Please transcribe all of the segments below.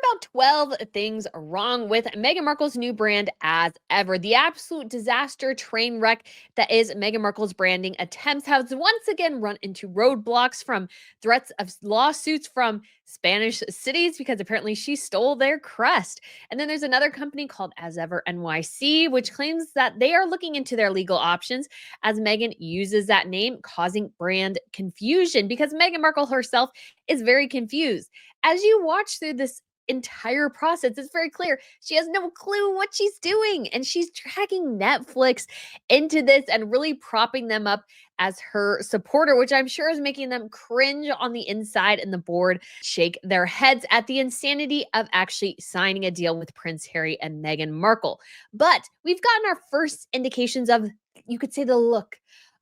about 12 things wrong with Meghan Markle's new brand as ever. The absolute disaster train wreck that is Meghan Markle's branding attempts has once again run into roadblocks from threats of lawsuits from Spanish cities because apparently she stole their crest. And then there's another company called As Ever NYC, which claims that they are looking into their legal options as Meghan uses that name, causing brand confusion because Meghan Markle herself is very confused. As you watch through this entire process, it's very clear she has no clue what she's doing. And she's dragging Netflix into this and really propping them up as her supporter, which I'm sure is making them cringe on the inside, and the board shake their heads at the insanity of actually signing a deal with Prince Harry and Meghan Markle. But we've gotten our first indications of, you could say, the look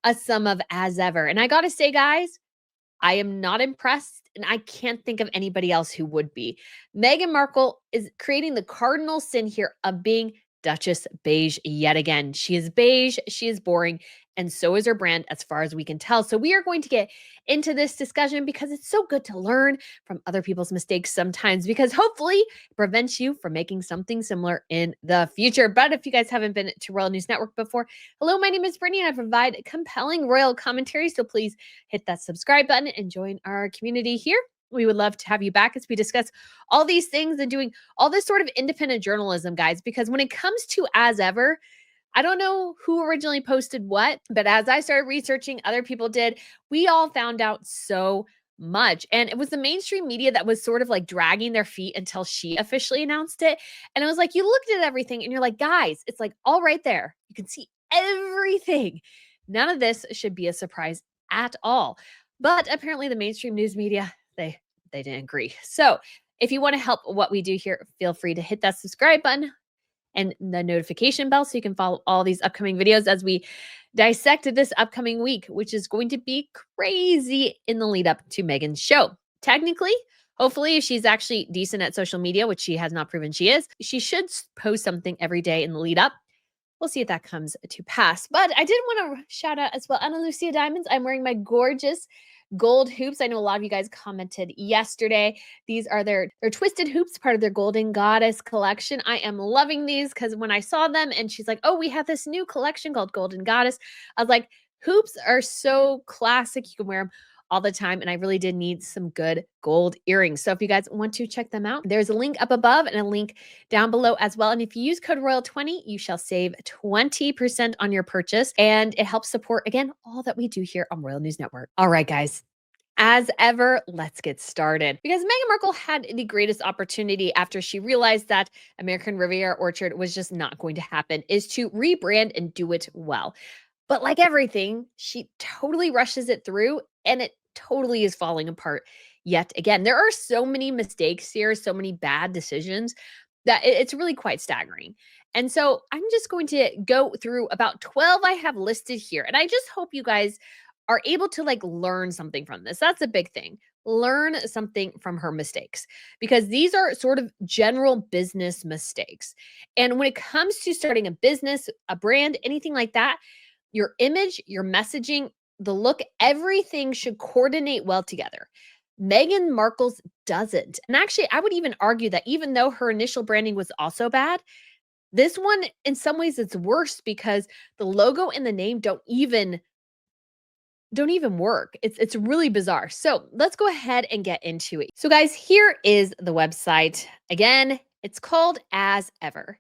of some of As Ever. And I gotta say, guys, I am not impressed, and I can't think of anybody else who would be. Meghan Markle is creating the cardinal sin here of being Duchess beige yet again. She is beige, she is boring, and so is her brand as far as we can tell. So we are going to get into this discussion because it's so good to learn from other people's mistakes sometimes, because hopefully it prevents you from making something similar in the future. But if you guys haven't been to Royal News Network before, hello, my name is Brittany and I provide compelling royal commentary. So please hit that subscribe button and join our community here. We would love to have you back as we discuss all these things and doing all this sort of independent journalism, guys, because when it comes to As Ever, I don't know who originally posted what, but as I started researching, other people did, we all found out so much. And it was the mainstream media that was sort of like dragging their feet until she officially announced it. And it was like, you looked at everything and you're like, guys, it's like all right there. You can see everything. None of this should be a surprise at all. But apparently the mainstream news media, they didn't agree. So if you want to help what we do here, feel free to hit that subscribe button and the notification bell so you can follow all these upcoming videos as we dissect this upcoming week, which is going to be crazy in the lead up to Meghan's show. Technically, hopefully, if she's actually decent at social media, which she has not proven she is, she should post something every day in the lead up. We'll see if that comes to pass. But I did want to shout out as well Ana Lucia Diamonds. I'm wearing my gorgeous gold hoops. I know a lot of you guys commented yesterday. These are their twisted hoops, part of their Golden Goddess collection. I am loving these because when I saw them and she's like, oh, we have this new collection called Golden Goddess, I was like, hoops are so classic. You can wear them all the time. And I really did need some good gold earrings. So if you guys want to check them out, there's a link up above and a link down below as well. And if you use code Royal20, you shall save 20% on your purchase. And it helps support, again, all that we do here on Royal News Network. All right, guys. As ever, let's get started. Because Meghan Markle had the greatest opportunity after she realized that American Riviera Orchard was just not going to happen, is to rebrand and do it well. But like everything, she totally rushes it through and it totally is falling apart yet again. There are so many mistakes here, so many bad decisions that it's really quite staggering. And so I'm just going to go through about 12 I have listed here. And I just hope you guys are able to like learn something from this. That's a big thing. Learn something from her mistakes, because these are sort of general business mistakes. And when it comes to starting a business, a brand, anything like that, your image, your messaging, the look, everything should coordinate well together. Meghan Markle's doesn't. And actually, I would even argue that even though her initial branding was also bad, this one, in some ways, it's worse because the logo and the name don't even work. It's really bizarre. So let's go ahead and get into it. So guys, here is the website. Again, it's called As Ever.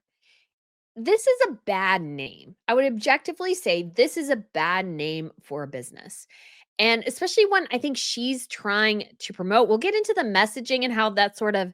This is a bad name. I would objectively say this is a bad name for a business. And especially when I think she's trying to promote. We'll get into the messaging and how that sort of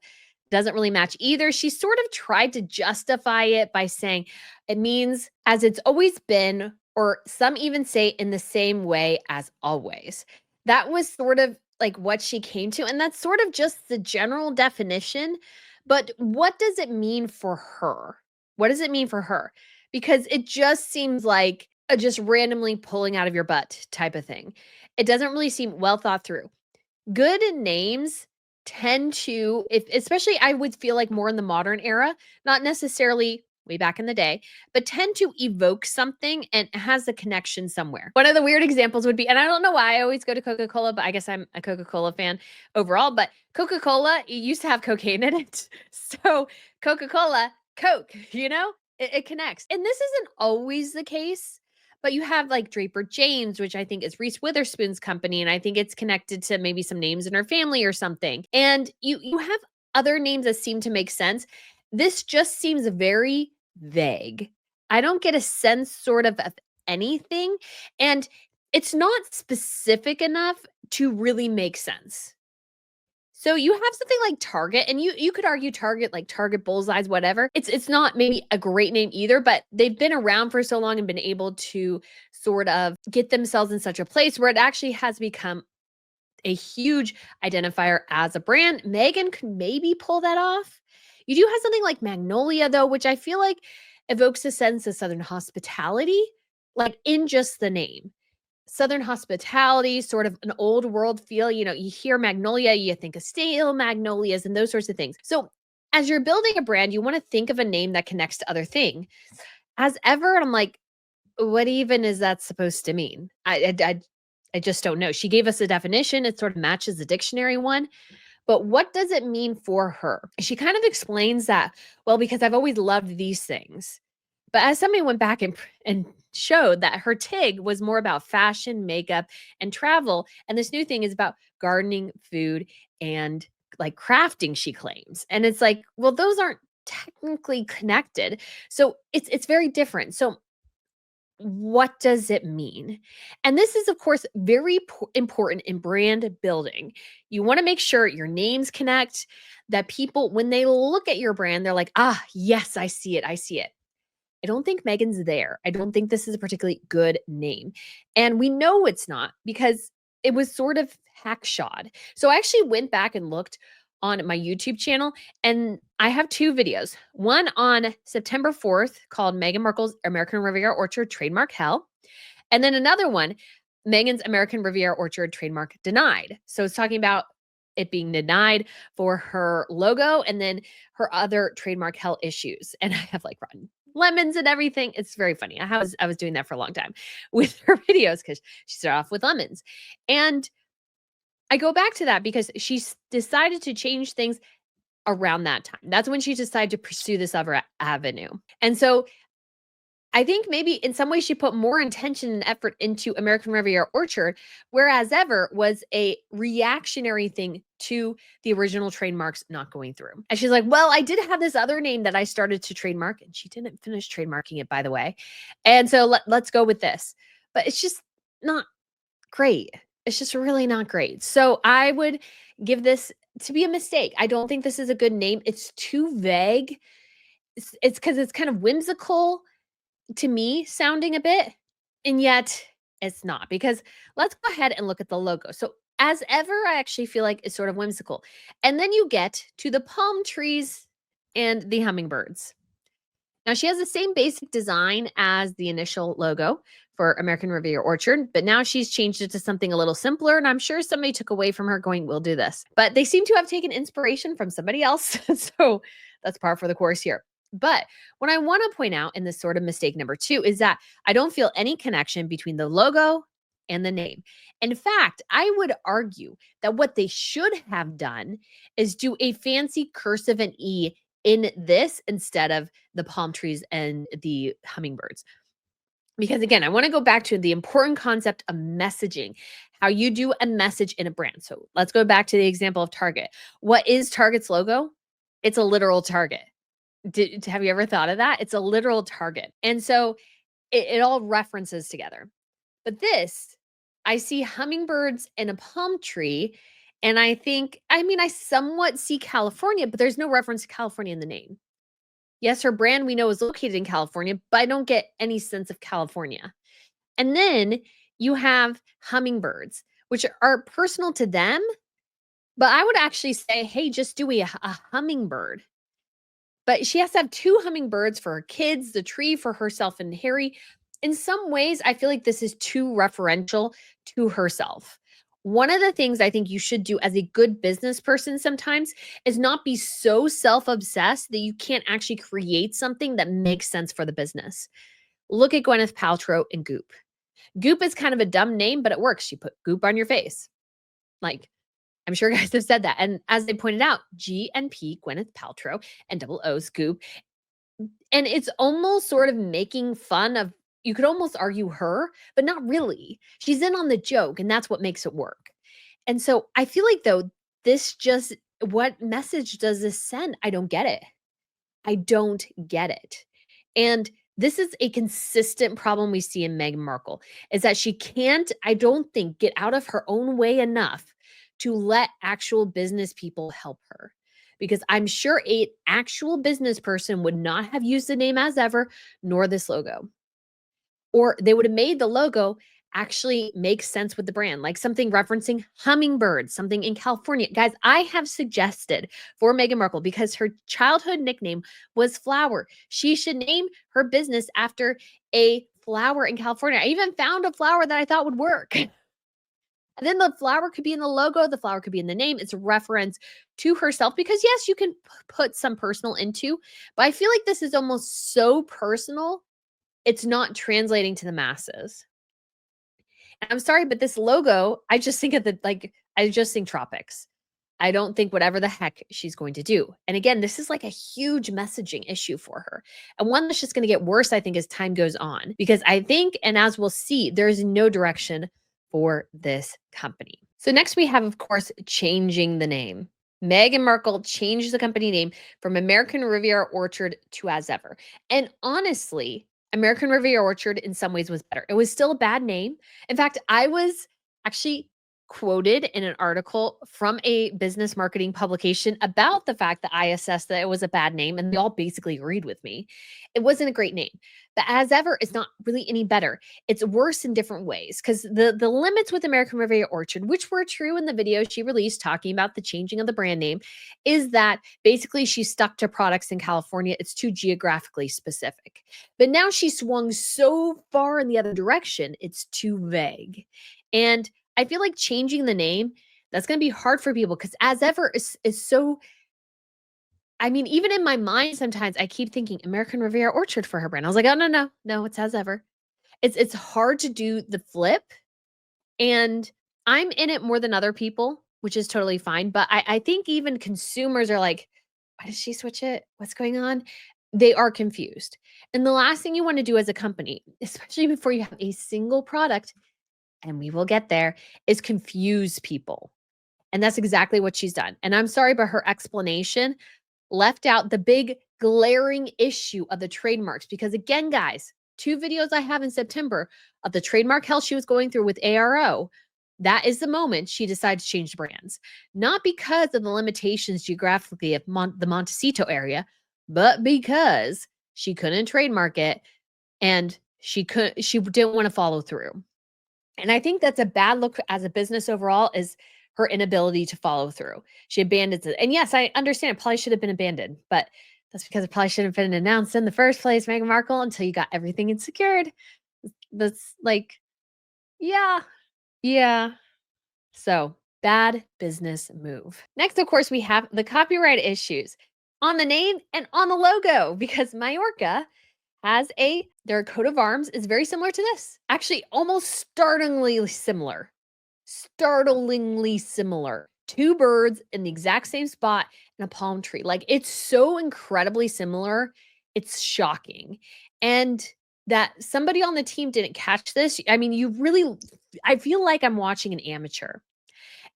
doesn't really match either. She sort of tried to justify it by saying it means as it's always been, or some even say in the same way as always. That was sort of like what she came to. And that's sort of just the general definition. But what does it mean for her? What does it mean for her? Because it just seems like a just randomly pulling out of your butt type of thing. It doesn't really seem well thought through. Good names tend to, if especially I would feel like more in the modern era, not necessarily way back in the day, but tend to evoke something and has a connection somewhere. One of the weird examples would be, and I don't know why I always go to Coca-Cola, but I guess I'm a Coca-Cola fan overall, but Coca-Cola used to have cocaine in it. So Coca-Cola, Coke, it connects. And this isn't always the case, but you have like Draper James, which I think is Reese Witherspoon's company. And I think it's connected to maybe some names in her family or something. And you have other names that seem to make sense. This just seems very vague. I don't get a sense sort of anything. And it's not specific enough to really make sense. So you have something like Target, and you could argue Target, like Target Bullseyes, whatever. It's not maybe a great name either, but they've been around for so long and been able to sort of get themselves in such a place where it actually has become a huge identifier as a brand. Meghan could maybe pull that off. You do have something like Magnolia, though, which I feel like evokes a sense of Southern hospitality, like in just the name. Southern hospitality, sort of an old world feel. You hear Magnolia, you think of stale magnolias and those sorts of things. So, as you're building a brand, you want to think of a name that connects to other thing. As ever, I'm like, what even is that supposed to mean? I just don't know. She gave us a definition. It sort of matches the dictionary one. But what does it mean for her? She kind of explains that, well, because I've always loved these things. But as somebody went back and showed that her TIG was more about fashion, makeup, and travel. And this new thing is about gardening, food, and like crafting, she claims. And it's like, well, those aren't technically connected. So it's very different. So what does it mean? And this is, of course, very important in brand building. You want to make sure your names connect, that people, when they look at your brand, they're like, ah, yes, I see it. I see it. I don't think Meghan's there. I don't think this is a particularly good name. And we know it's not because it was sort of hackshot. So I actually went back and looked on my YouTube channel, and I have two videos. One on September 4th called Meghan Markle's American Riviera Orchard Trademark Hell. And then another one, Meghan's American Riviera Orchard Trademark Denied. So it's talking about it being denied for her logo and then her other trademark hell issues. And I have like rotten lemons and everything. It's very funny. I was doing that for a long time with her videos because she started off with lemons. And I go back to that because she's decided to change things around that time. That's when she decided to pursue this other avenue. And so I think maybe in some ways she put more intention and effort into American Riviera Orchard, whereas ever was a reactionary thing to the original trademarks not going through. And she's like, well, I did have this other name that I started to trademark, and she didn't finish trademarking it, by the way. And so let's go with this. But it's just not great. It's just really not great. So I would give this to be a mistake. I don't think this is a good name. It's too vague. It's because it's kind of whimsical to me sounding a bit, and yet it's not, because let's go ahead and look at the logo. So as ever, I actually feel like it's sort of whimsical. And then you get to the palm trees and the hummingbirds. Now she has the same basic design as the initial logo for American Riviera Orchard, but now she's changed it to something a little simpler. And I'm sure somebody took away from her going, we'll do this. But they seem to have taken inspiration from somebody else. So that's par for the course here. But what I want to point out in this sort of mistake number two is that I don't feel any connection between the logo and the name. In fact, I would argue that what they should have done is do a fancy cursive and E in this instead of the palm trees and the hummingbirds. Because again, I want to go back to the important concept of messaging, how you do a message in a brand. So let's go back to the example of Target. What is Target's logo? It's a literal target. Have you ever thought of that? It's a literal target. And so it all references together. But this, I see hummingbirds and a palm tree. And I think, I somewhat see California, but there's no reference to California in the name. Yes, her brand we know is located in California, but I don't get any sense of California. And then you have hummingbirds, which are personal to them. But I would actually say, hey, just do a hummingbird. But she has to have two hummingbirds for her kids, the tree for herself and Harry. In some ways, I feel like this is too referential to herself. One of the things I think you should do as a good business person sometimes is not be so self-obsessed that you can't actually create something that makes sense for the business. Look at Gwyneth Paltrow and Goop. Goop is kind of a dumb name, but it works. You put Goop on your face. Like, I'm sure guys have said that. And as they pointed out, G and P, Gwyneth Paltrow, and double O's, Goop. And it's almost sort of making fun of, you could almost argue her, but not really. She's in on the joke, and that's what makes it work. And so I feel like, though, this just, what message does this send? I don't get it. I don't get it. And this is a consistent problem we see in Meghan Markle, is that she can't, I don't think, get out of her own way enough to let actual business people help her. Because I'm sure a actual business person would not have used the name as ever, nor this logo. Or they would have made the logo actually make sense with the brand, like something referencing hummingbirds, something in California. Guys, I have suggested for Meghan Markle, because her childhood nickname was Flower, she should name her business after a flower in California. I even found a flower that I thought would work. And then the flower could be in the logo, the flower could be in the name. It's a reference to herself, because yes, you can put some personal into, but I feel like this is almost so personal, it's not translating to the masses. And I'm sorry, but this logo, I just think of I just think tropics. I don't think whatever the heck she's going to do. And again, this is like a huge messaging issue for her. And one that's just going to get worse, I think, as time goes on. Because I think, and as we'll see, there's no direction for this company. So next we have, of course, changing the name. Meghan Markle changed the company name from American Riviera Orchard to As Ever. And honestly, American Riviera Orchard in some ways was better. It was still a bad name. In fact, I was actually quoted in an article from a business marketing publication about the fact that I assessed that it was a bad name, and they all basically agreed with me. It wasn't a great name. But As Ever is not really any better. It's worse in different ways, because the limits with American Riviera Orchard, which were true in the video she released talking about the changing of the brand name, is that basically she stuck to products in California. It's too geographically specific. But now she swung so far in the other direction, it's too vague. And I feel like changing the name, that's going to be hard for people, because As Ever is so, I mean, even in my mind, sometimes I keep thinking American Riviera Orchard for her brand. I was like, oh, no, it's As Ever. It's hard to do the flip. And I'm in it more than other people, which is totally fine. But I think even consumers are like, why did she switch it? What's going on? They are confused. And the last thing you want to do as a company, especially before you have a single product, and we will get there, is confuse people. And that's exactly what she's done. And I'm sorry, but her explanation left out the big glaring issue of the trademarks. Because again, guys, 2 videos I have in September of the trademark hell she was going through with ARO, that is the moment she decided to change brands. Not because of the limitations geographically of the Montecito area, but because she couldn't trademark it, and she didn't want to follow through. And I think that's a bad look as a business overall, is her inability to follow through. She abandons it. And yes, I understand it probably should have been abandoned, but that's because it probably shouldn't have been announced in the first place, Meghan Markle, until you got everything secured. That's like, yeah, yeah. So bad business move. Next, of course, we have the copyright issues on the name and on the logo, because Mallorca has their coat of arms is very similar to this. Actually, almost startlingly similar. Startlingly similar. 2 birds in the exact same spot and a palm tree. Like, it's so incredibly similar. It's shocking. And that somebody on the team didn't catch this. I mean, I feel like I'm watching an amateur.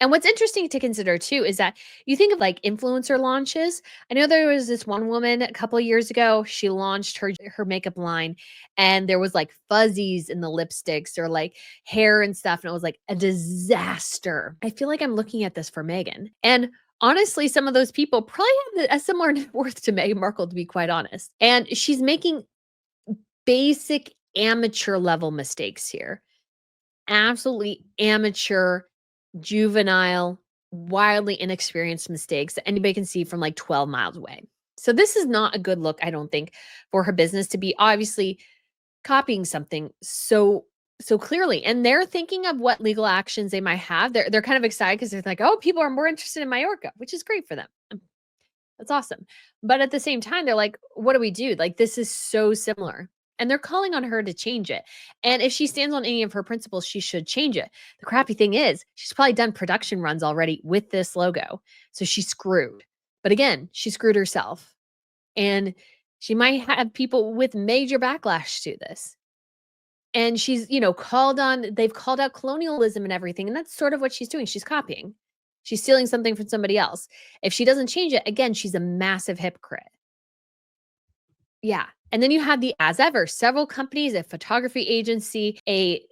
And what's interesting to consider too is that you think of like influencer launches. I know there was this one woman a couple of years ago, she launched her makeup line, and there was like fuzzies in the lipsticks or like hair and stuff, and it was like a disaster. I feel like I'm looking at this for Meghan. And honestly, some of those people probably have a similar net worth to Meghan Markle, to be quite honest. And she's making basic amateur level mistakes here. Absolutely amateur, juvenile, wildly inexperienced mistakes that anybody can see from like 12 miles away. So this is not a good look, I don't think, for her business to be obviously copying something so So clearly, and they're thinking of what legal actions they might have. They're kind of excited because they're like, "Oh, people are more interested in Mallorca," which is great for them. That's awesome. But at the same time, they're like, "What do we do? Like, this is so similar." And they're calling on her to change it. And if she stands on any of her principles, she should change it. The crappy thing is, she's probably done production runs already with this logo. So she's screwed. But again, she screwed herself. And she might have people with major backlash to this. And she's, they've called out colonialism and everything, and that's sort of what she's doing. She's copying. She's stealing something from somebody else. If she doesn't change it, again, she's a massive hypocrite. Yeah. And then you have the as ever. Several companies, a photography agency, a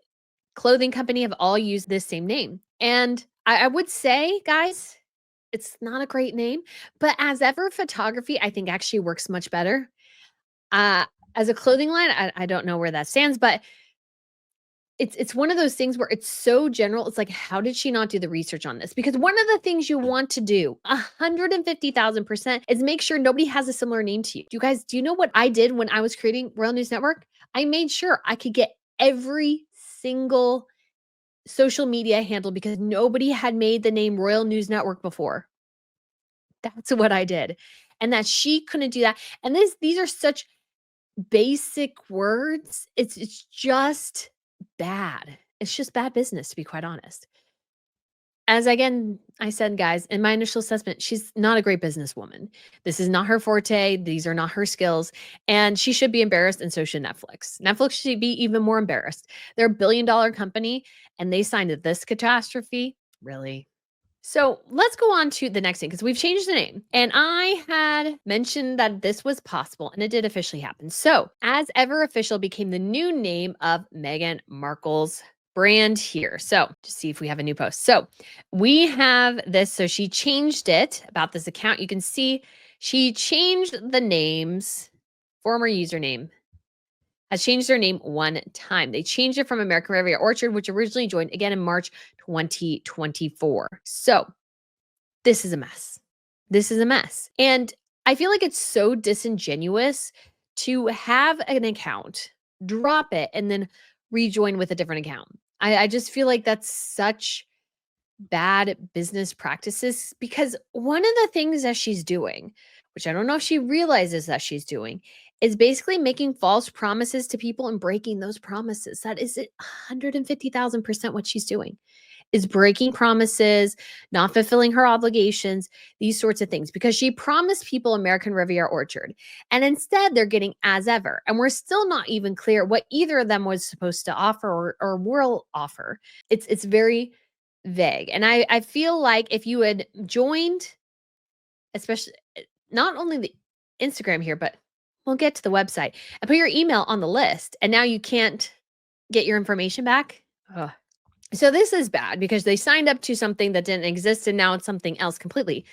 clothing company have all used this same name. And I would say, guys, it's not a great name, but as ever photography, I think actually works much better. Uh, as a clothing line, I don't know where that stands, but it's one of those things where it's so general. It's like, how did she not do the research on this? Because one of the things you want to do 150,000% is make sure nobody has a similar name to you. Do you know what I did when I was creating Royal News Network? I made sure I could get every single social media handle because nobody had made the name Royal News Network before. That's what I did. And that she couldn't do that. And these are such basic words. It's just bad. It's just bad business, to be quite honest. As again, I said, guys, in my initial assessment, she's not a great businesswoman. This is not her forte. These are not her skills. And she should be embarrassed, and so should Netflix. Netflix should be even more embarrassed. They're a billion-dollar company, and they signed this catastrophe. Really? So let's go on to the next thing because we've changed the name. And I had mentioned that this was possible and it did officially happen. So, as ever official became the new name of Meghan Markle's brand here. So, to see if we have a new post. So, we have this. So, she changed it about this account. You can see she changed the names, former username has changed their name one time. They changed it from American Riviera Orchard, which originally joined again in March 2024. So this is a mess. This is a mess. And I feel like it's so disingenuous to have an account, drop it, and then rejoin with a different account. I just feel like that's such bad business practices because one of the things that she's doing, which I don't know if she realizes that she's doing, is basically making false promises to people and breaking those promises. That is 150,000% what she's doing. Is breaking promises, not fulfilling her obligations, these sorts of things, because she promised people American Riviera Orchard. And instead, they're getting as ever. And we're still not even clear what either of them was supposed to offer or will offer. It's very vague. And I feel like if you had joined, especially not only the Instagram here, but we'll get to the website and put your email on the list, and now you can't get your information back. Ugh. So this is bad because they signed up to something that didn't exist and now it's something else completely.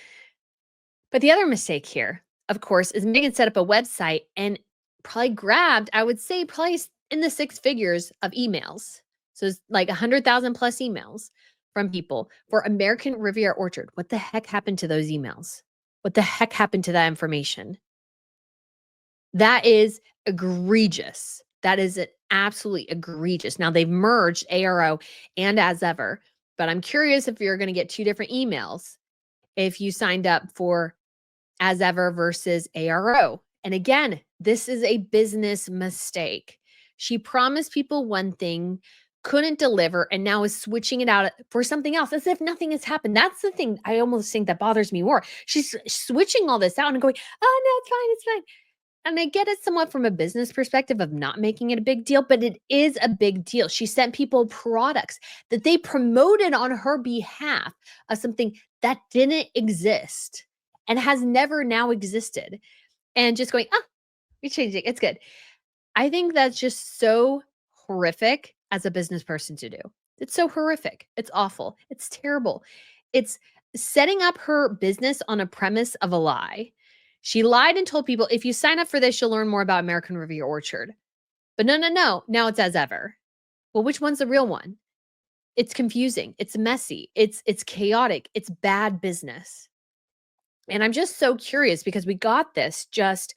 But the other mistake here, of course, is Megan set up a website and probably grabbed, I would say, probably in the six figures of emails. So it's like 100,000 plus emails from people for American Riviera Orchard. What the heck happened to those emails? What the heck happened to that information? That is egregious. That is absolutely egregious. Now they've merged ARO and as ever, but I'm curious if you're going to get two different emails if you signed up for as ever versus ARO. And again, this is a business mistake. She promised people one thing, couldn't deliver, and now is switching it out for something else as if nothing has happened. That's the thing I almost think that bothers me more. She's switching all this out and going, oh, no, it's fine. It's fine. And I get it somewhat from a business perspective of not making it a big deal, but it is a big deal. She sent people products that they promoted on her behalf of something that didn't exist and has never now existed. And just going, we changed it. It's good. I think that's just so horrific as a business person to do. It's so horrific. It's awful. It's terrible. It's setting up her business on a premise of a lie. She lied and told people, if you sign up for this, you'll learn more about American Riviera Orchard. But no, no, no. Now it's as ever. Well, which one's the real one? It's confusing. It's messy. It's chaotic. It's bad business. And I'm just so curious because we got this just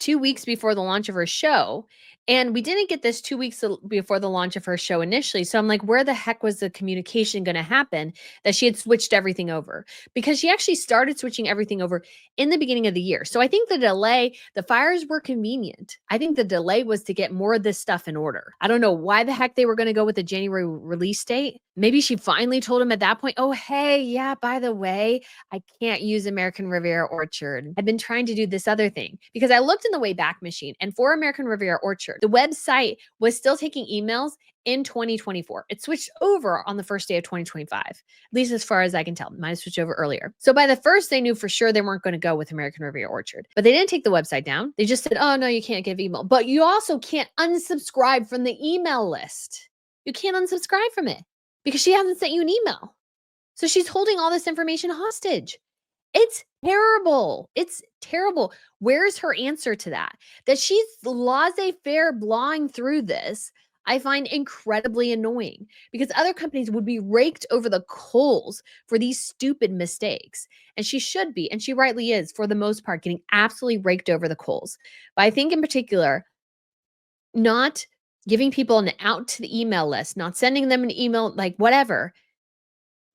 2 weeks before the launch of her show. And we didn't get this 2 weeks before the launch of her show initially. So I'm like, where the heck was the communication going to happen that she had switched everything over? Because she actually started switching everything over in the beginning of the year. So I think the fires were convenient. I think the delay was to get more of this stuff in order. I don't know why the heck they were going to go with the January release date. Maybe she finally told him at that point, oh, hey, yeah, by the way, I can't use American Riviera Orchard. I've been trying to do this other thing because I looked in the Wayback Machine, and for American Riviera Orchard, the website was still taking emails in 2024. It switched over on the first day of 2025, at least as far as I can tell. It might have switched over earlier. So by the first, they knew for sure they weren't going to go with American Riviera Orchard, but they didn't take the website down. They just said, oh, no, you can't give email, but you also can't unsubscribe from the email list. You can't unsubscribe from it because she hasn't sent you an email. So she's holding all this information hostage. It's terrible. It's terrible. Where's her answer to that? That she's laissez-faire blowing through this, I find incredibly annoying because other companies would be raked over the coals for these stupid mistakes. And she should be, and she rightly is, for the most part, getting absolutely raked over the coals. But I think in particular, not giving people an out to the email list, not sending them an email, like whatever,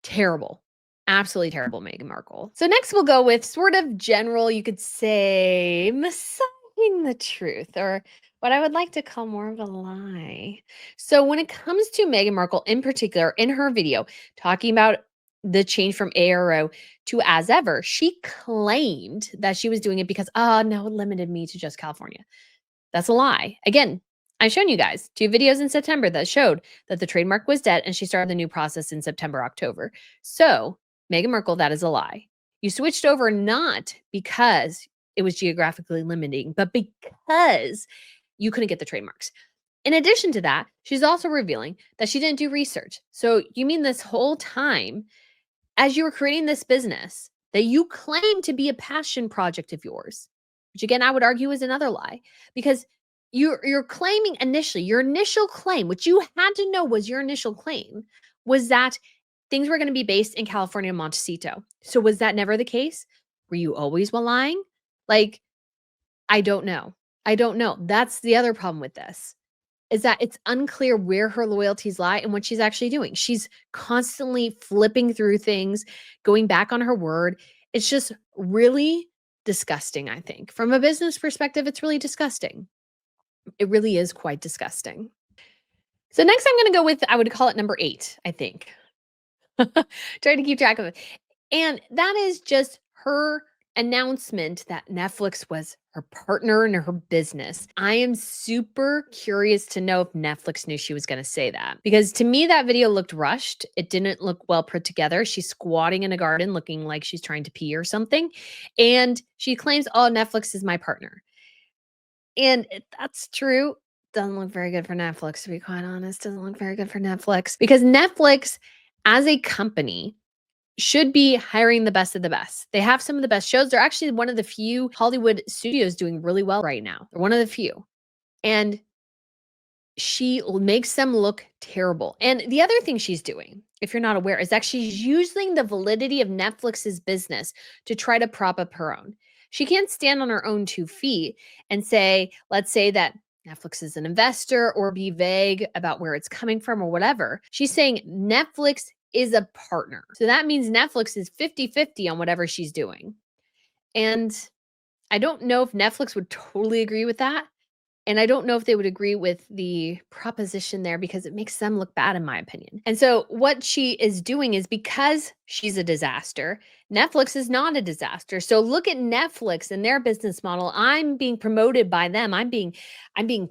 terrible. Absolutely terrible, Meghan Markle. So next we'll go with sort of general, you could say, massaging the truth, or what I would like to call more of a lie. So when it comes to Meghan Markle in particular, in her video, talking about the change from ARO to as ever, she claimed that she was doing it because, oh, no, it limited me to just California. That's a lie. Again, I've shown you guys 2 videos in September that showed that the trademark was dead and she started the new process in September, October. So, Meghan Markle, that is a lie. You switched over not because it was geographically limiting, but because you couldn't get the trademarks. In addition to that, she's also revealing that she didn't do research. So, you mean this whole time, as you were creating this business that you claim to be a passion project of yours, which again, I would argue is another lie because you're claiming initially, your initial claim, which you had to know was your initial claim, was that things were going to be based in California and Montecito. So was that never the case? Were you always lying? Like, I don't know. I don't know. That's the other problem with this is that it's unclear where her loyalties lie and what she's actually doing. She's constantly flipping through things, going back on her word. It's just really disgusting, I think. From a business perspective, it's really disgusting. It really is quite disgusting. So next I'm going to go with, I would call it number 8, I think. Trying to keep track of it. And that is just her announcement that Netflix was her partner in her business. I am super curious to know if Netflix knew she was going to say that because to me, that video looked rushed. It didn't look well put together. She's squatting in a garden looking like she's trying to pee or something. And she claims, oh, Netflix is my partner. And that's true. Doesn't look very good for Netflix, to be quite honest. Doesn't look very good for Netflix because Netflix as a company should be hiring the best of the best. They have some of the best shows. They're actually one of the few Hollywood studios doing really well right now. They're one of the few. And she makes them look terrible. And the other thing she's doing, if you're not aware, is actually using the validity of Netflix's business to try to prop up her own. She can't stand on her own 2 feet and say, let's say that Netflix is an investor or be vague about where it's coming from or whatever. She's saying Netflix is a partner. So that means Netflix is 50-50 on whatever she's doing. And I don't know if Netflix would totally agree with that. And I don't know if they would agree with the proposition there because it makes them look bad, in my opinion. And so, what she is doing is because she's a disaster, Netflix is not a disaster. So, look at Netflix and their business model. I'm being promoted by them. I'm being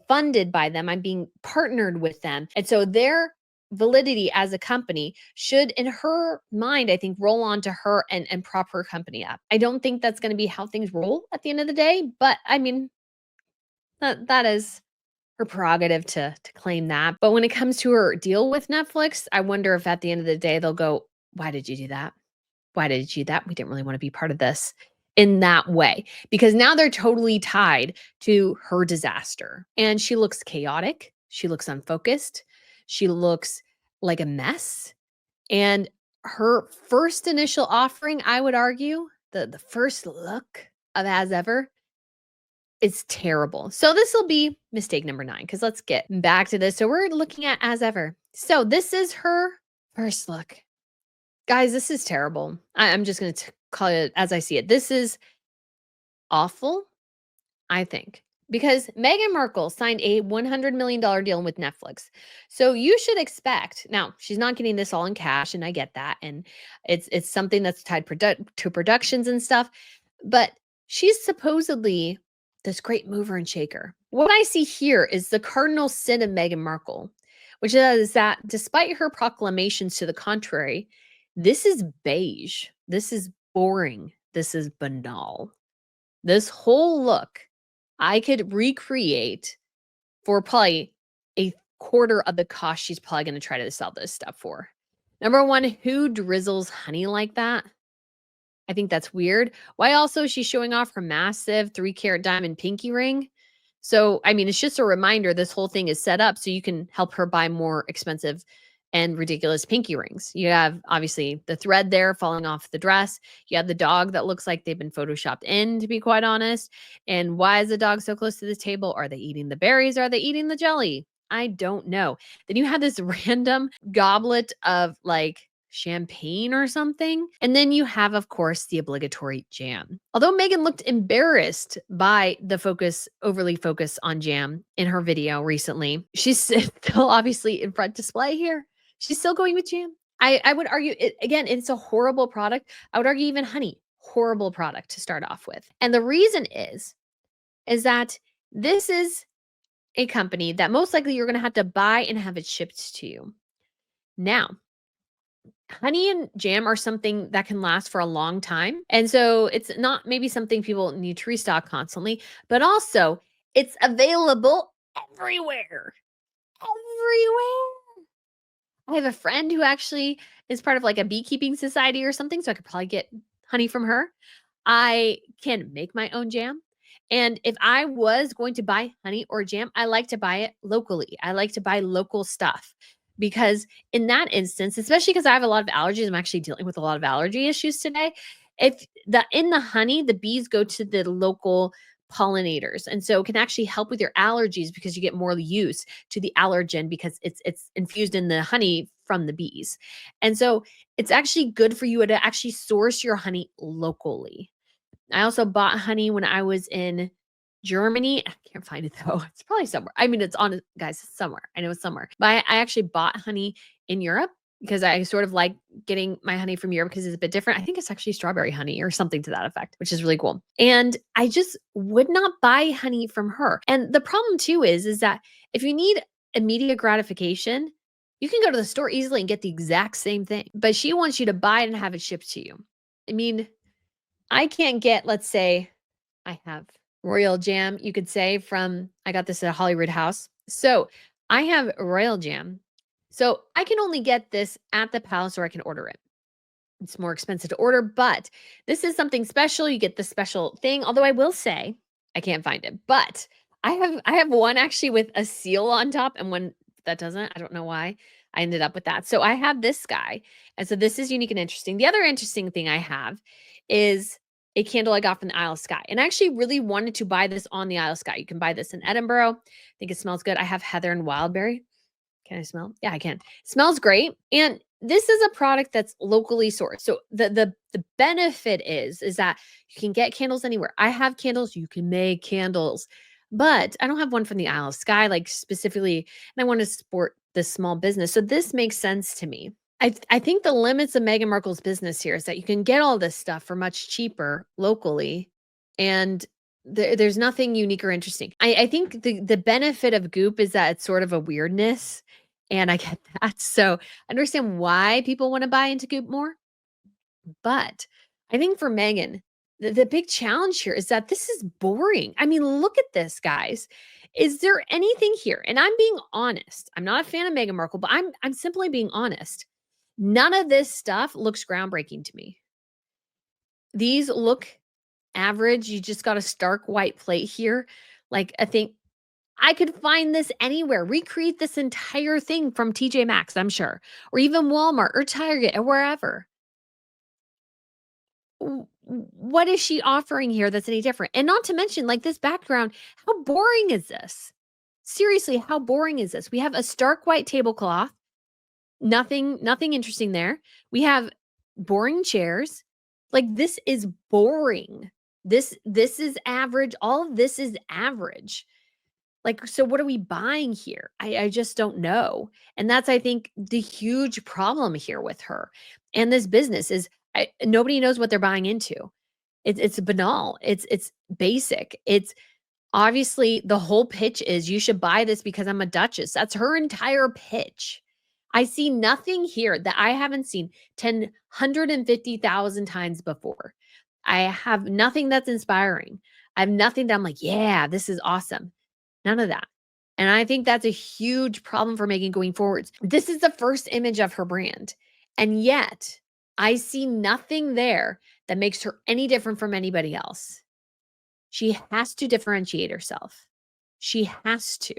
funded by them. I'm being partnered with them. And so, their validity as a company should, in her mind, I think, roll on to her and prop her company up. I don't think that's going to be how things roll at the end of the day, but I mean, that is her prerogative to claim that. But when it comes to her deal with Netflix, I wonder if at the end of the day they'll go, "Why did you do that? Why did you do that? We didn't really want to be part of this in that way." Because now they're totally tied to her disaster. And she looks chaotic. She looks unfocused. She looks like a mess. And her first initial offering, I would argue, the first look of As Ever It's terrible. So this will be mistake number 9 because let's get back to this. So we're looking at as ever. So this is her first look. Guys, this is terrible. I'm just going to call it as I see it. This is awful, I think, because Meghan Markle signed a $100 million deal with Netflix. So you should expect, now she's not getting this all in cash, and I get that. And it's something that's tied to productions and stuff. But she's supposedly this great mover and shaker. What I see here is the cardinal sin of Meghan Markle, which is that despite her proclamations to the contrary, this is beige. This is boring. This is banal. This whole look I could recreate for probably a quarter of the cost she's probably going to try to sell this stuff for. Number one, who drizzles honey like that? I think that's weird. Why also is she showing off her massive 3-carat diamond pinky ring? So, I mean, it's just a reminder this whole thing is set up so you can help her buy more expensive and ridiculous pinky rings. You have obviously the thread there falling off the dress. You have the dog that looks like they've been photoshopped in, to be quite honest. And why is the dog so close to the table? Are they eating the berries? Are they eating the jelly? I don't know. Then you have this random goblet of like champagne or something. And then you have, of course, the obligatory jam. Although Meghan looked embarrassed by the overly focus on jam in her video recently, she's still obviously in front display here. She's still going with jam. I would argue, again, it's a horrible product. I would argue even honey, horrible product to start off with. And the reason is that this is a company that most likely you're going to have to buy and have it shipped to you. Now, honey and jam are something that can last for a long time. And so it's not maybe something people need to restock constantly, but also it's available everywhere. Everywhere. I have a friend who actually is part of like a beekeeping society or something, so I could probably get honey from her. I can make my own jam. And if I was going to buy honey or jam, I like to buy it locally. I like to buy local stuff because in that instance, especially because I have a lot of allergies, I'm actually dealing with a lot of allergy issues today. If in the honey, the bees go to the local pollinators, and so it can actually help with your allergies because you get more use to the allergen because it's infused in the honey from the bees. And so it's actually good for you to actually source your honey locally. I also bought honey when I was in Germany. I can't find it though. It's probably somewhere. I mean, guys, it's somewhere. I know it's somewhere. But I actually bought honey in Europe because I sort of like getting my honey from Europe because it's a bit different. I think it's actually strawberry honey or something to that effect, which is really cool. And I just would not buy honey from her. And the problem too is that if you need immediate gratification, you can go to the store easily and get the exact same thing. But she wants you to buy it and have it shipped to you. I mean, I can't get, let's say, I have royal jam, you could say, I got this at Hollywood House. So I have royal jam. So I can only get this at the palace or I can order it. It's more expensive to order, but this is something special. You get the special thing. Although I will say, I can't find it, but I have one actually with a seal on top and one that doesn't. I don't know why I ended up with that. So I have this guy. And so this is unique and interesting. The other interesting thing I have is a candle I got from the Isle of Skye. And I actually really wanted to buy this on the Isle of Skye. You can buy this in Edinburgh. I think it smells good. I have heather and wildberry. Can I smell? Yeah, I can. Smells great. And this is a product that's locally sourced. So the benefit is that you can get candles anywhere. I have candles, you can make candles. But I don't have one from the Isle of Skye, like specifically, and I want to support this small business. So this makes sense to me. I think the limits of Meghan Markle's business here is that you can get all this stuff for much cheaper locally, and there's nothing unique or interesting. I think the benefit of Goop is that it's sort of a weirdness, and I get that. So I understand why people want to buy into Goop more. But I think for Meghan, the big challenge here is that this is boring. I mean, look at this, guys. Is there anything here? And I'm being honest. I'm not a fan of Meghan Markle, but I'm simply being honest. None of this stuff looks groundbreaking to me. These look average. You just got a stark white plate here. Like, I think I could find this anywhere. Recreate this entire thing from TJ Maxx, I'm sure, or even Walmart or Target or wherever. what is she offering here that's any different? And not to mention, like, this background, how boring is this? Seriously, how boring is this? We have a stark white tablecloth, nothing interesting there. We have boring chairs. Like, this is boring. This is average. All of this is average. Like, so what are we buying here? I just don't know. And that's, I think, the huge problem here with her and this business is nobody knows what they're buying into. It's banal. It's basic. It's obviously the whole pitch is you should buy this because I'm a duchess. That's her entire pitch. I see nothing here that I haven't seen 150,000 times before. I have nothing that's inspiring. I have nothing that I'm like, yeah, this is awesome. None of that. And I think that's a huge problem for Meghan going forwards. This is the first image of her brand. And yet, I see nothing there that makes her any different from anybody else. She has to differentiate herself. She has to.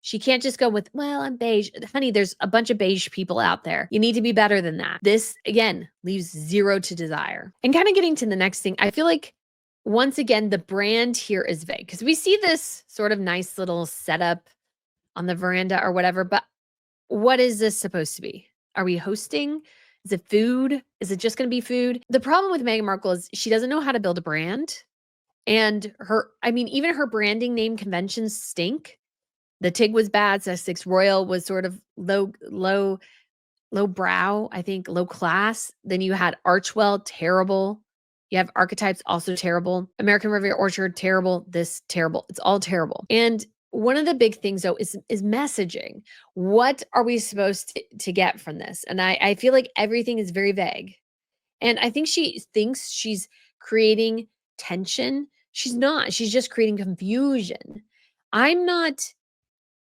She can't just go with, well, I'm beige. Honey, there's a bunch of beige people out there. You need to be better than that. This, again, leaves zero to desire. And kind of getting to the next thing, I feel like once again, the brand here is vague because we see this sort of nice little setup on the veranda or whatever, but what is this supposed to be? Are we hosting? Is it food? Is it just going to be food? The problem with Meghan Markle is she doesn't know how to build a brand. And even her branding name conventions stink. The TIG was bad. Sussex Royal was sort of low brow, I think, low class. Then you had Archwell, terrible. You have Archetypes, also terrible. American River Orchard, terrible. This, terrible. It's all terrible. And one of the big things, though, is messaging. What are we supposed to get from this? And I feel like everything is very vague. And I think she thinks she's creating tension. She's not. She's just creating confusion. I'm not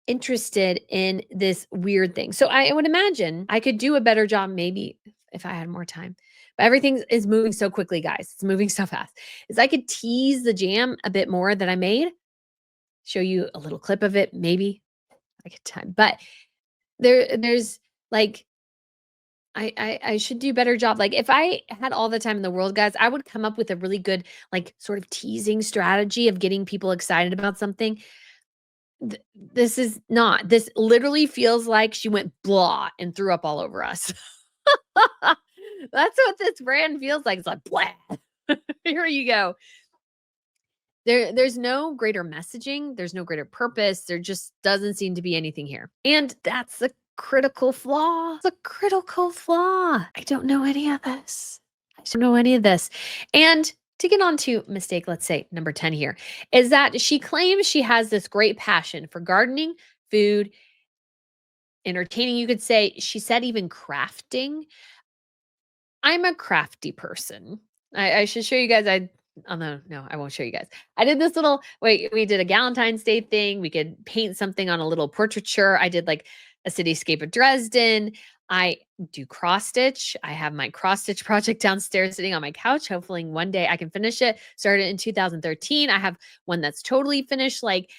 interested in this weird thing. So I would imagine I could do a better job maybe if I had more time. But everything is moving so quickly, guys. It's moving so fast. Is I could tease the jam a bit more that I made, show you a little clip of it, maybe I get time. But there's like I should do a better job. Like if I had all the time in the world, guys, I would come up with a really good, like sort of teasing strategy of getting people excited about something. This is not. This literally feels like she went blah and threw up all over us. That's what this brand feels like. It's like blah. Here you go. There's no greater messaging. There's no greater purpose. There just doesn't seem to be anything here. And that's the critical flaw. It's a critical flaw. I don't know any of this. I don't know any of this. And to get on to mistake, let's say number 10 here, is that she claims she has this great passion for gardening, food, entertaining. You could say she said even crafting. I'm a crafty person. I should show you guys. No, I won't show you guys. I did this little, we did a Valentine's Day thing. We could paint something on a little portraiture. I did like a cityscape of Dresden. I do cross stitch. I have my cross stitch project downstairs sitting on my couch. Hopefully one day I can finish it. Started in 2013. I have one that's totally finished. Like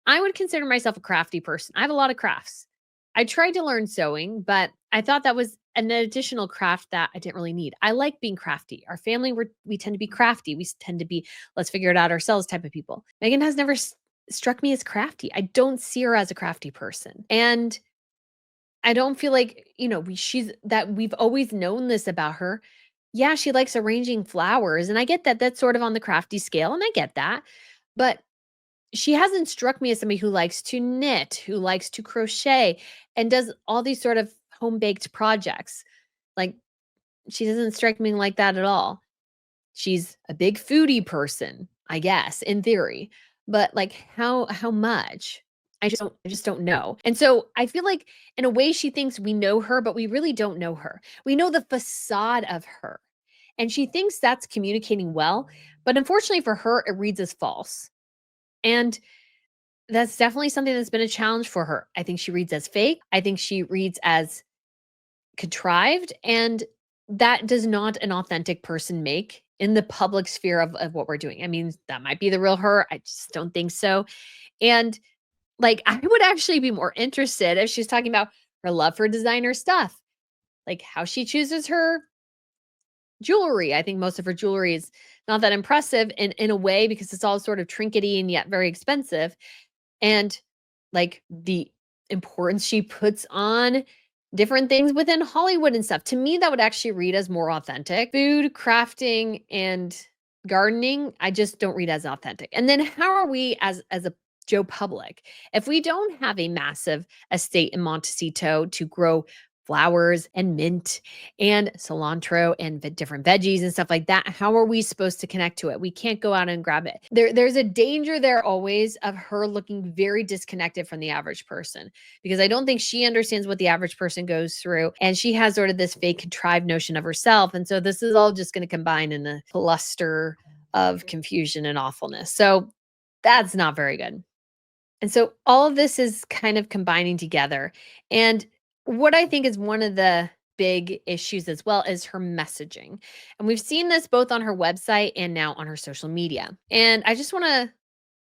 I would consider myself a crafty person. I have a lot of crafts. I tried to learn sewing, but I thought that was an additional craft that I didn't really need. I like being crafty. Our family, we tend to be crafty. We tend to be, let's figure it out ourselves type of people. Meghan has never struck me as crafty. I don't see her as a crafty person. And I don't feel like, we've always known this about her. Yeah, she likes arranging flowers. And I get that that's sort of on the crafty scale. And I get that. But she hasn't struck me as somebody who likes to knit, who likes to crochet, and does all these sort of home-baked projects. Like, she doesn't strike me like that at all. She's a big foodie person, I guess, in theory. But like how much? I just don't know. And so I feel like in a way she thinks we know her, but we really don't know her. We know the facade of her. And she thinks that's communicating well, but unfortunately for her, it reads as false. And that's definitely something that's been a challenge for her. I think she reads as fake. I think she reads as contrived. And that does not an authentic person make in the public sphere of what we're doing. I mean, that might be the real her. I just don't think so. And like, I would actually be more interested if she's talking about her love for designer stuff, like how she chooses her jewelry. I think most of her jewelry is not that impressive in a way because it's all sort of trinkety and yet very expensive. And like the importance she puts on different things within Hollywood and stuff. To me, that would actually read as more authentic. Food, crafting, and gardening, I just don't read as authentic. And then how are we as a Joe Public if we don't have a massive estate in Montecito to grow flowers and mint and cilantro and different veggies and stuff like that? How are we supposed to connect to it? We can't go out and grab it. There's a danger there always of her looking very disconnected from the average person because I don't think she understands what the average person goes through. And she has sort of this fake contrived notion of herself. And so this is all just going to combine in a cluster of confusion and awfulness. So that's not very good. And so all of this is kind of combining together. And what I think is one of the big issues as well is her messaging. And we've seen this both on her website and now on her social media. And I just want to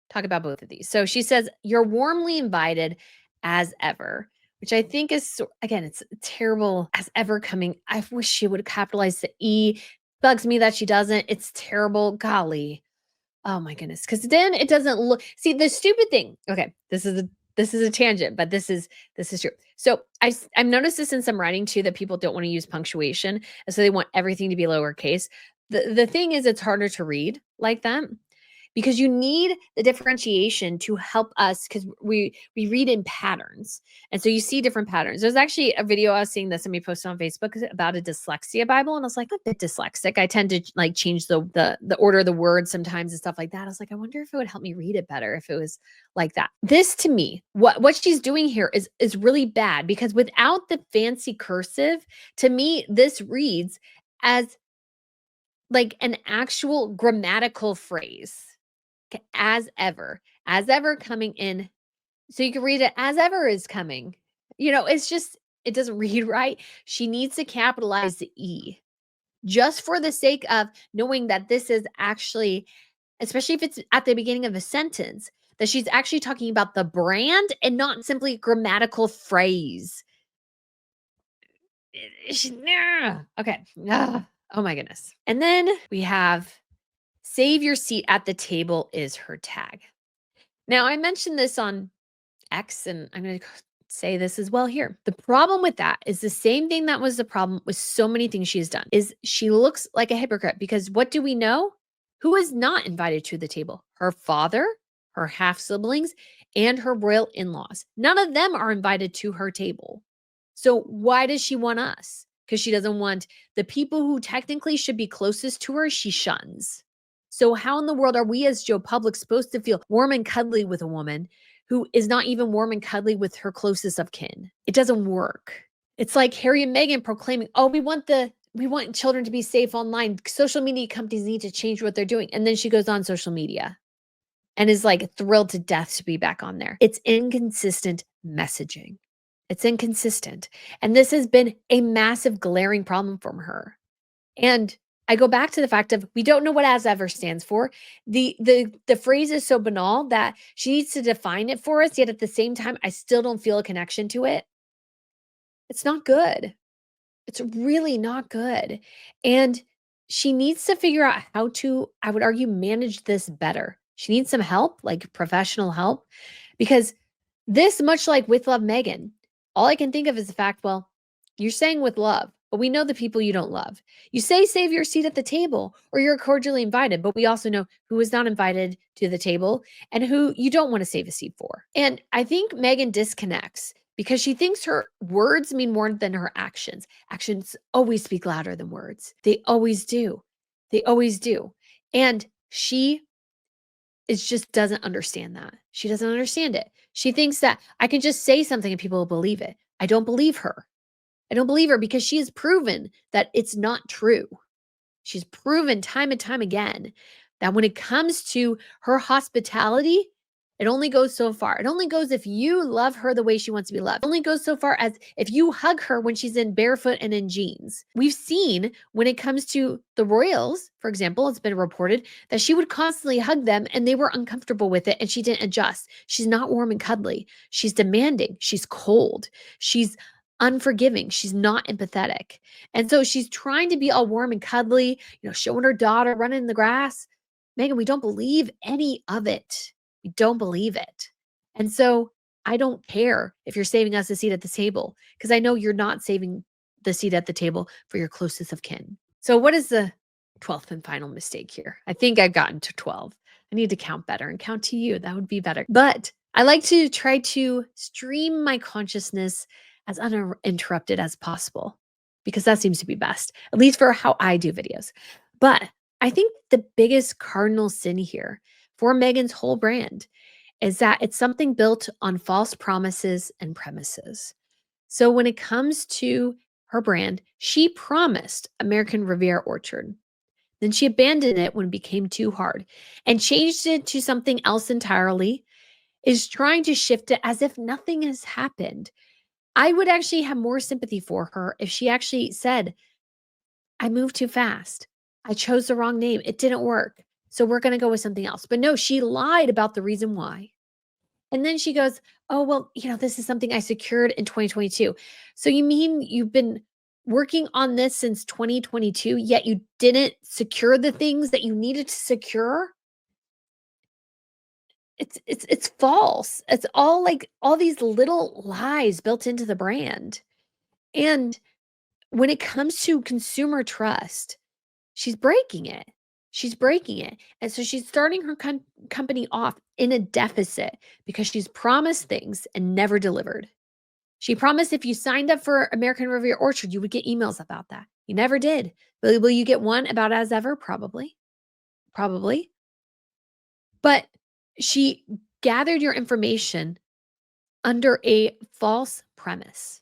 talk about both of these. So she says, "You're warmly invited as ever," which I think is, again, it's terrible as ever coming. I wish she would capitalize the E. Bugs me that she doesn't. It's terrible. Golly. Oh my goodness, because then it doesn't look, see, the stupid thing, okay, this is a tangent, but this is true. So I've noticed this in some writing too, that people don't want to use punctuation, and so they want everything to be lowercase. The thing is it's harder to read like that because you need the differentiation to help us because we read in patterns, and so you see different patterns. There's actually a video I was seeing that somebody posted on Facebook about a dyslexia Bible, and I was like, I'm a bit dyslexic. I tend to like change the order of the words sometimes and stuff like that. I was like, I wonder if it would help me read it better if it was like that. This to me, what she's doing here is really bad because without the fancy cursive, to me this reads as like an actual grammatical phrase. As ever coming in. So you can read it as ever is coming. It's just, it doesn't read right. She needs to capitalize the E just for the sake of knowing that this is actually, especially if it's at the beginning of a sentence, that she's actually talking about the brand and not simply a grammatical phrase. Okay. Oh my goodness. And then we have "Save your seat at the table" is her tag. Now, I mentioned this on X, and I'm going to say this as well here. The problem with that is the same thing that was the problem with so many things she has done is she looks like a hypocrite because what do we know? Who is not invited to the table? Her father, her half siblings, and her royal in-laws. None of them are invited to her table. So why does she want us? Because she doesn't want the people who technically should be closest to her, she shuns. So how in the world are we as Joe Public supposed to feel warm and cuddly with a woman who is not even warm and cuddly with her closest of kin? It doesn't work. It's like Harry and Meghan proclaiming, "Oh, we want children to be safe online. Social media companies need to change what they're doing." And then she goes on social media and is like thrilled to death to be back on there. It's inconsistent messaging. It's inconsistent. And this has been a massive glaring problem from her. And I go back to the fact of we don't know what "as ever" stands for. The phrase is so banal that she needs to define it for us, yet at the same time, I still don't feel a connection to it. It's not good. It's really not good. And she needs to figure out how to, I would argue, manage this better. She needs some help, like professional help, because this, much like with Love Megan, all I can think of is the fact, well, you're saying with love, but we know the people you don't love. You say save your seat at the table or you're cordially invited, but we also know who is not invited to the table and who you don't want to save a seat for. And I think Megan disconnects because she thinks her words mean more than her actions. Actions always speak louder than words. They always do. They always do. And she just doesn't understand that. She doesn't understand it. She thinks that I can just say something and people will believe it. I don't believe her. I don't believe her because she has proven that it's not true. She's proven time and time again that when it comes to her hospitality, it only goes so far. It only goes if you love her the way she wants to be loved. It only goes so far as if you hug her when she's in barefoot and in jeans. We've seen when it comes to the royals, for example, it's been reported that she would constantly hug them and they were uncomfortable with it and she didn't adjust. She's not warm and cuddly. She's demanding. She's cold. She's unforgiving. She's not empathetic. And so she's trying to be all warm and cuddly, showing her daughter running in the grass. Meghan, we don't believe any of it. We don't believe it. And so I don't care if you're saving us a seat at the table because I know you're not saving the seat at the table for your closest of kin. So what is the 12th and final mistake here? I think I've gotten to 12. I need to count better and count to you. That would be better. But I like to try to stream my consciousness as uninterrupted as possible because that seems to be best, at least for how I do videos. But I think the biggest cardinal sin here for Meghan's whole brand is that it's something built on false promises and premises. So when it comes to her brand, she promised American Riviera Orchard. Then she abandoned it when it became too hard and changed it to something else entirely, is trying to shift it as if nothing has happened. I would actually have more sympathy for her if she actually said, I moved too fast. I chose the wrong name. It didn't work. So we're going to go with something else. But no, she lied about the reason why. And then she goes, oh, well, this is something I secured in 2022. So you mean you've been working on this since 2022, yet you didn't secure the things that you needed to secure? It's false. It's all like all these little lies built into the brand. And when it comes to consumer trust, she's breaking it. She's breaking it. And so she's starting her company off in a deficit because she's promised things and never delivered. She promised if you signed up for American Riviera Orchard, you would get emails about that. You never did. Will you get one about as ever? Probably. Probably. But she gathered your information under a false premise,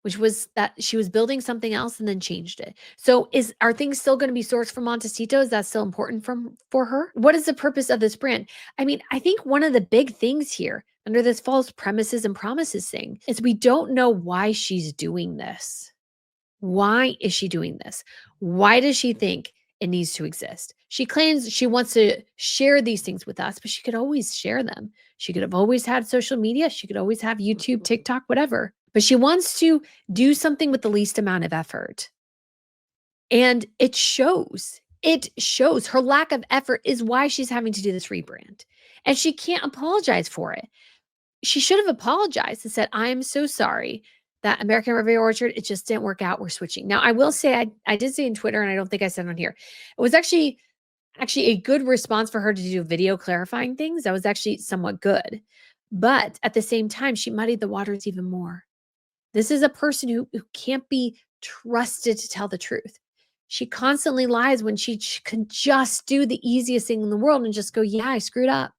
which was that she was building something else and then changed it. So are things still going to be sourced from Montecito? Is that still important for her? What is the purpose of this brand? I mean, I think one of the big things here under this false premises and promises thing is we don't know why she's doing this. Why is she doing this? Why does she think it needs to exist? She claims she wants to share these things with us, but she could always share them. She could have always had social media. She could always have YouTube, TikTok, whatever. But she wants to do something with the least amount of effort. And it shows. It shows. Her lack of effort is why she's having to do this rebrand. And she can't apologize for it. She should have apologized and said, I am so sorry that American Riviera Orchard, it just didn't work out. We're switching. Now, I will say, I did say on Twitter, and I don't think I said on here, it was actually a good response for her to do video clarifying things. That was actually somewhat good. But at the same time, she muddied the waters even more. This is a person who can't be trusted to tell the truth. She constantly lies when she can just do the easiest thing in the world and just go, yeah, I screwed up.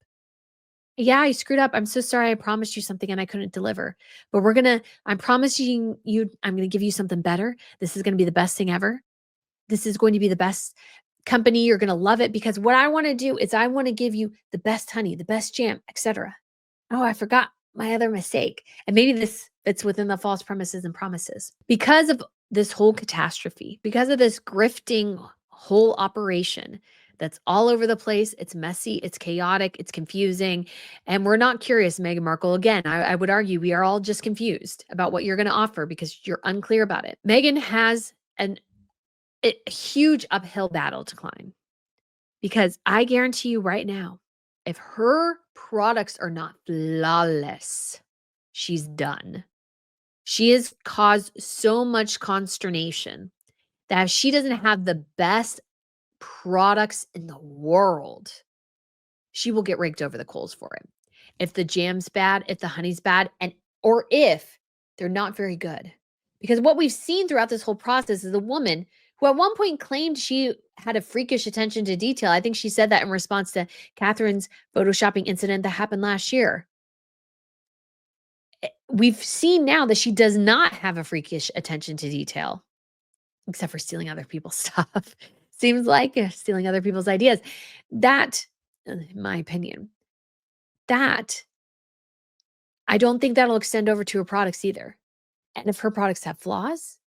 Yeah, I screwed up. I'm so sorry. I promised you something and I couldn't deliver. But I'm promising you, I'm going to give you something better. This is going to be the best thing ever. This is going to be the best company. You're going to love it because what I want to do is I want to give you the best honey, the best jam, etc. Oh, I forgot my other mistake. And maybe this fits within the false premises and promises. Because of this whole catastrophe, because of this grifting whole operation that's all over the place, it's messy, it's chaotic, it's confusing, and we're not curious, Meghan Markle. Again, I would argue we are all just confused about what you're going to offer because you're unclear about it. Meghan has a huge uphill battle to climb because I guarantee you right now, if her products are not flawless, she's done. She has caused so much consternation that if she doesn't have the best products in the world, she will get raked over the coals for it. If the jam's bad, if the honey's bad, or if they're not very good. Because what we've seen throughout this whole process is a woman who at one point claimed she had a freakish attention to detail. I think she said that in response to Catherine's photoshopping incident that happened last year. We've seen now that she does not have a freakish attention to detail, except for stealing other people's stuff. Seems like stealing other people's ideas. That, in my opinion, that I don't think that'll extend over to her products either. And if her products have flaws,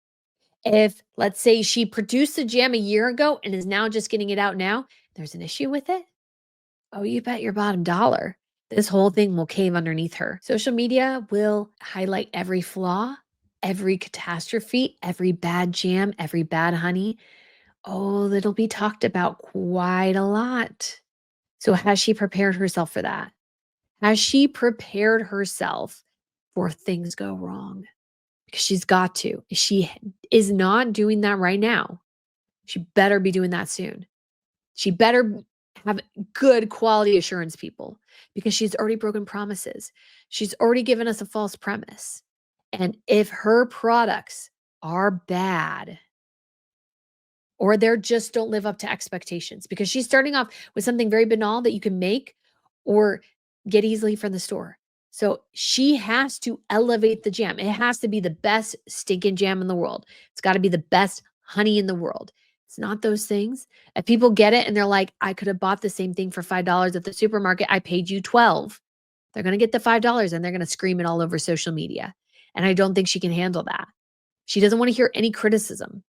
if let's say she produced the jam a year ago and is now just getting it out now, there's an issue with it. Oh, you bet your bottom dollar. This whole thing will cave underneath her. Social media will highlight every flaw every catastrophe, every bad jam, every bad honey, oh, it'll be talked about quite a lot. So has she prepared herself for that? Has she prepared herself for things go wrong? Because she's got to. If she is not doing that right now, she better be doing that soon. She better have good quality assurance people because she's already broken promises. She's already given us a false premise. And if her products are bad or they just don't live up to expectations, because she's starting off with something very banal that you can make or get easily from the store. So she has to elevate the jam. It has to be the best stinking jam in the world. It's got to be the best honey in the world. It's not those things. If people get it and they're like, I could have bought the same thing for $5 at the supermarket. I paid you 12. They're going to get the $5 and they're going to scream it all over social media. And I don't think she can handle that. She doesn't want to hear any criticism.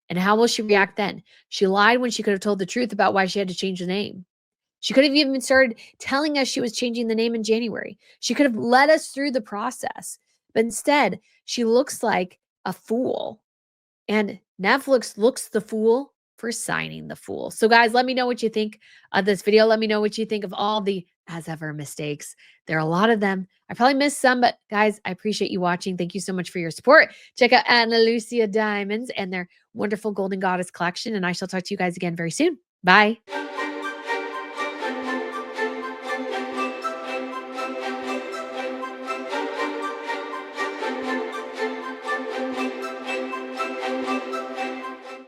And how will she react then? She lied when she could have told the truth about why she had to change the name. She could have even started telling us she was changing the name in January. She could have led us through the process. But instead, she looks like a fool. And Netflix looks the fool for signing the fool. So, guys, let me know what you think of this video. Let me know what you think of all the, as ever, mistakes. There are a lot of them. I probably missed some, but guys, I appreciate you watching. Thank you so much for your support. Check out Ana Lucia Diamonds and their wonderful Golden Goddess collection. And I shall talk to you guys again very soon. Bye.